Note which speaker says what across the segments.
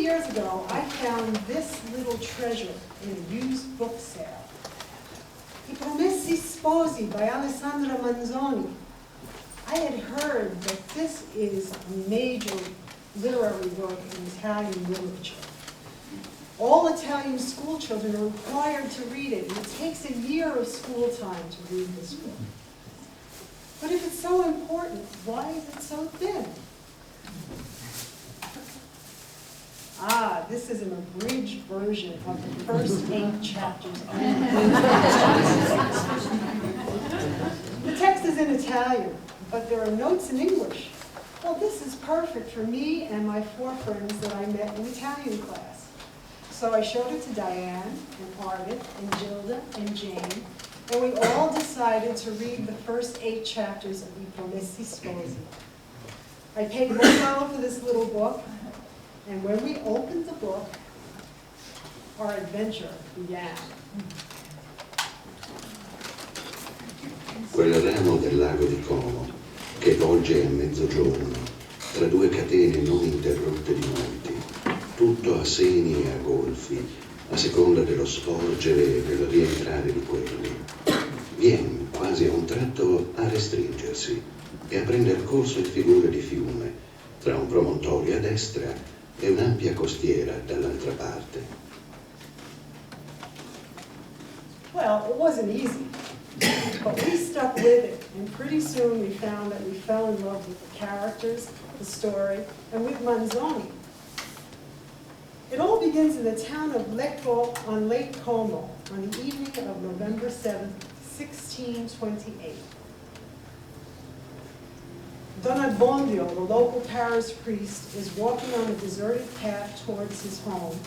Speaker 1: years ago, I found this little treasure in a used book sale. I Promessi Sposi by Alessandra Manzoni. I had heard that this is a major literary work in Italian literature. All Italian school children are required to read it, and it takes a year of school time to read this book. But if it's so important, why is it so thin? Ah, this is an abridged version of the first 8 chapters. The text is in Italian, but there are notes in English. Well, this is perfect for me and my 4 friends that I met in Italian class. So I showed it to Diane and Ardeth and Gilda and Jane, and we all decided to read the first 8 chapters of I Promessi Sposi. I paid $1 for this little book, and when we opened the book, our adventure began.
Speaker 2: Quel ramo del Lago di Como che volge a mezzogiorno tra 2 catene non interrotte di monti, tutto a seni e a golfi, a seconda dello sporgere e del rientrare di quelli, viene quasi a un tratto a restringersi e a prender corso in figure di fiume, tra un promontorio a destra e un'ampia costiera dall'altra parte.
Speaker 1: Well, it wasn't easy, but we stuck with it, and pretty soon we found that we fell in love with the characters, the story, and with Manzoni. It all begins in the town of Lecco on Lake Como on the evening of November 7th, 1628. Don Abbondio, the local parish priest, is walking on a deserted path towards his home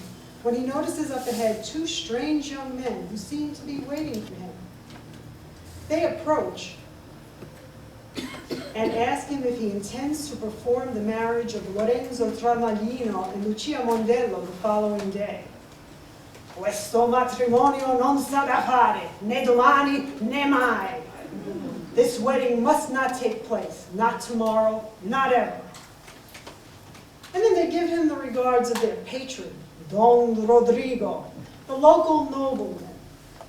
Speaker 1: when he notices up ahead 2 strange young men who seem to be waiting for him. They approach and ask him if he intends to perform the marriage of Lorenzo Tramaglino and Lucia Mondello the following day. Questo matrimonio non s'ha da fare, né domani né mai. This wedding must not take place, not tomorrow, not ever. And then they give him the regards of their patron, Don Rodrigo, the local nobleman,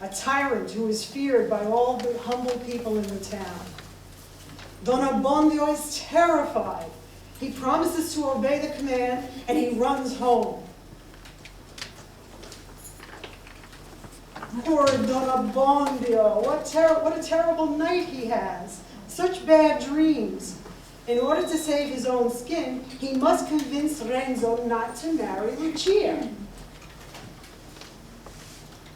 Speaker 1: a tyrant who is feared by all the humble people in the town. Don Abbondio is terrified. He promises to obey the command, and he runs home. Poor Don Abbondio, what a terrible night he has. Such bad dreams. In order to save his own skin, he must convince Renzo not to marry Lucia.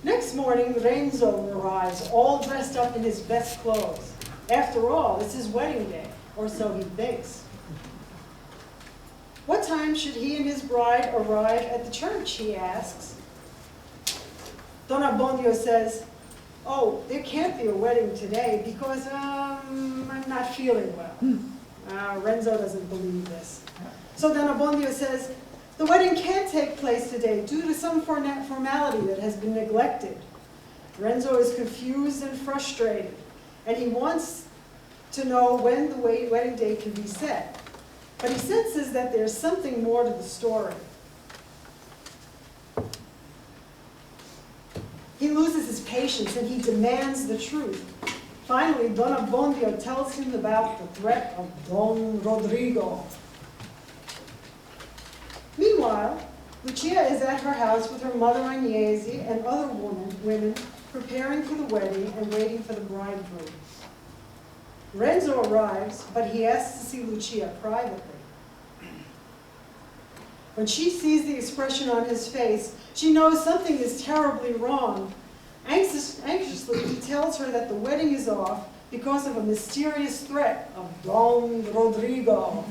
Speaker 1: Next morning, Renzo arrives, all dressed up in his best clothes. After all, it's his wedding day, or so he thinks. What time should he and his bride arrive at the church, he asks. Don Abbondio says, oh, there can't be a wedding today because I'm not feeling well. Renzo doesn't believe this. So Don Abbondio says, the wedding can't take place today due to some formality that has been neglected. Renzo is confused and frustrated, and he wants to know when the wedding date can be set. But he senses that there's something more to the story. He loses his patience and he demands the truth. Finally, Don Abbondio tells him about the threat of Don Rodrigo. Meanwhile, Lucia is at her house with her mother Agnese and other women preparing for the wedding and waiting for the bridegroom. Renzo arrives, but he asks to see Lucia privately. When she sees the expression on his face, she knows something is terribly wrong. Anxiously, he tells her that the wedding is off because of a mysterious threat of Don Rodrigo.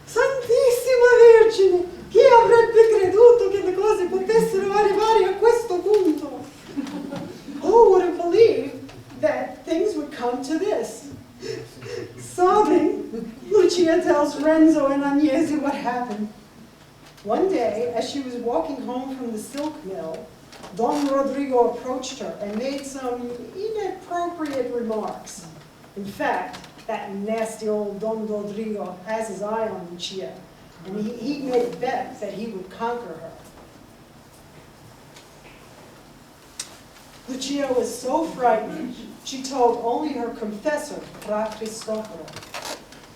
Speaker 1: Santissima Vergine, chi avrebbe creduto che le cose potessero arrivare a questo punto? Who would have believed that things would come to this? Sobbing, Lucia tells Renzo and Agnese what happened. One day, as she was walking home from the silk mill, Don Rodrigo approached her and made some inappropriate remarks. In fact, that nasty old Don Rodrigo has his eye on Lucia. and he made a bet that he would conquer her. Lucia was so frightened, she told only her confessor, Fra Cristoforo.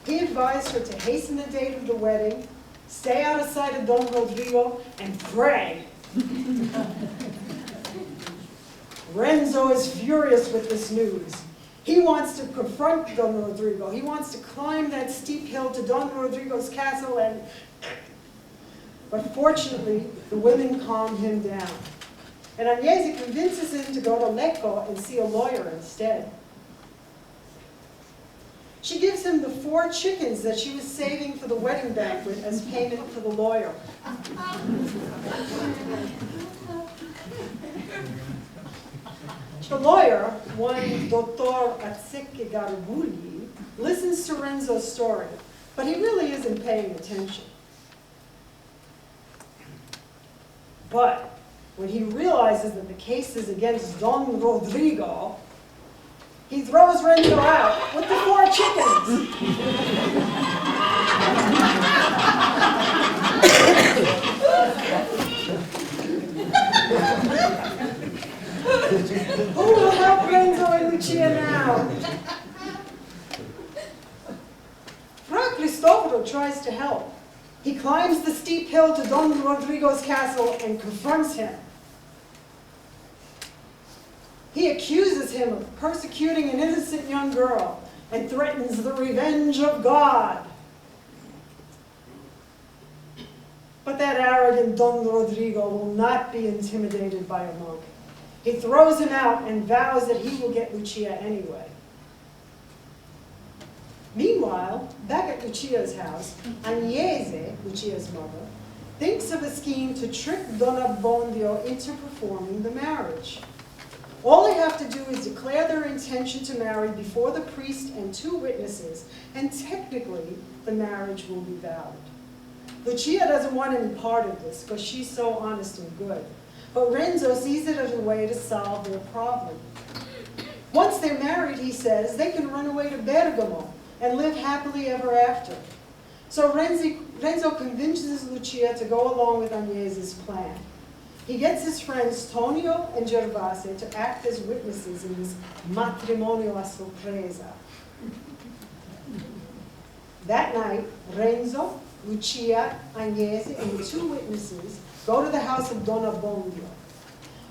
Speaker 1: He advised her to hasten the date of the wedding, stay out of sight of Don Rodrigo, and pray. Renzo is furious with this news. He wants to confront Don Rodrigo. He wants to climb that steep hill to Don Rodrigo's castle, but fortunately, the women calmed him down. And Agnese convinces him to go to Lecco and see a lawyer instead. She gives him the 4 chickens that she was saving for the wedding banquet as payment for the lawyer. The lawyer, one Dottor Azzecche Garibulli, listens to Renzo's story, but he really isn't paying attention. But when he realizes that the case is against Don Rodrigo, he throws Renzo out with the 4 chickens. Who will help Renzo and Lucia now? Fra Cristoforo tries to help. He climbs the steep hill to Don Rodrigo's castle and confronts him. He accuses him of persecuting an innocent young girl and threatens the revenge of God. But that arrogant Don Rodrigo will not be intimidated by a monk. He throws him out and vows that he will get Lucia anyway. Meanwhile, back at Lucia's house, Agnese, Lucia's mother, thinks of a scheme to trick Don Abbondio into performing the marriage. All they have to do is declare their intention to marry before the priest and 2 witnesses, and technically, the marriage will be valid. Lucia doesn't want any part of this because she's so honest and good. But Renzo sees it as a way to solve their problem. Once they're married, he says, they can run away to Bergamo and live happily ever after. So Renzo convinces Lucia to go along with Agnese's plan. He gets his friends Tonio and Gervase to act as witnesses in this matrimonio a sorpresa. That night, Renzo, Lucia, Agnese, and the 2 witnesses go to the house of Don Abbondio.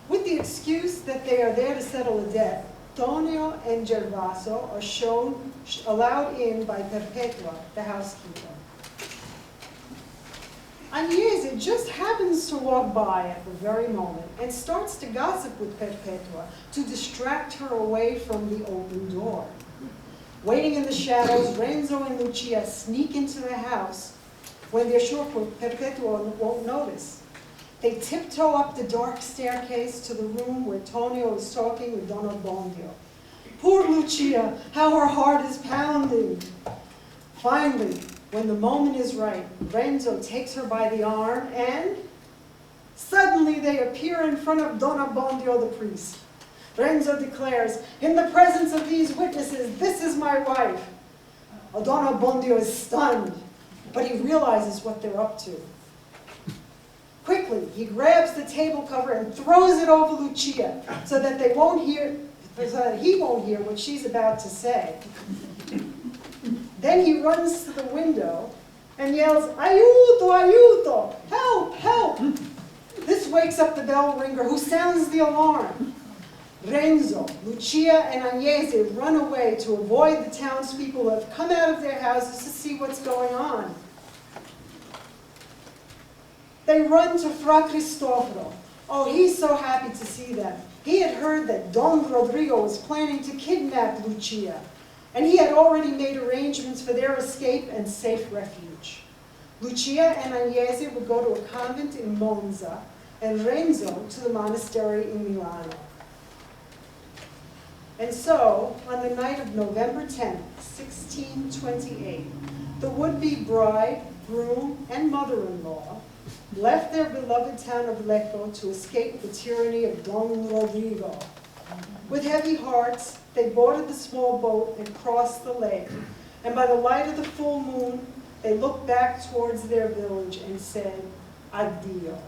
Speaker 1: With the excuse that they are there to settle a debt, Tonio and Gervaso are allowed in by Perpetua, the housekeeper. Agnese just happens to walk by at the very moment and starts to gossip with Perpetua to distract her away from the open door. Waiting in the shadows, Renzo and Lucia sneak into the house when they're sure Perpetua won't notice. They tiptoe up the dark staircase to the room where Tonio is talking with Don Abbondio. Poor Lucia, how her heart is pounding. Finally, when the moment is right, Renzo takes her by the arm and suddenly they appear in front of Don Abbondio the priest. Renzo declares, in the presence of these witnesses, this is my wife. Don Abbondio is stunned, but he realizes what they're up to. Quickly, he grabs the table cover and throws it over Lucia so that he won't hear what she's about to say. Then he runs to the window and yells, "Aiuto, aiuto! Help, help!" This wakes up the bell ringer, who sounds the alarm. Renzo, Lucia, and Agnese run away to avoid the townspeople who have come out of their houses to see what's going on. They run to Fra Cristoforo. Oh, he's so happy to see them. He had heard that Don Rodrigo was planning to kidnap Lucia, and he had already made arrangements for their escape and safe refuge. Lucia and Agnese would go to a convent in Monza, and Renzo to the monastery in Milano. And so, on the night of November 10th, 1628, the would-be bride, groom, and mother-in-law left their beloved town of Lecco to escape the tyranny of Don Rodrigo. With heavy hearts, they boarded the small boat and crossed the lake, and by the light of the full moon, They looked back towards their village and said, addio.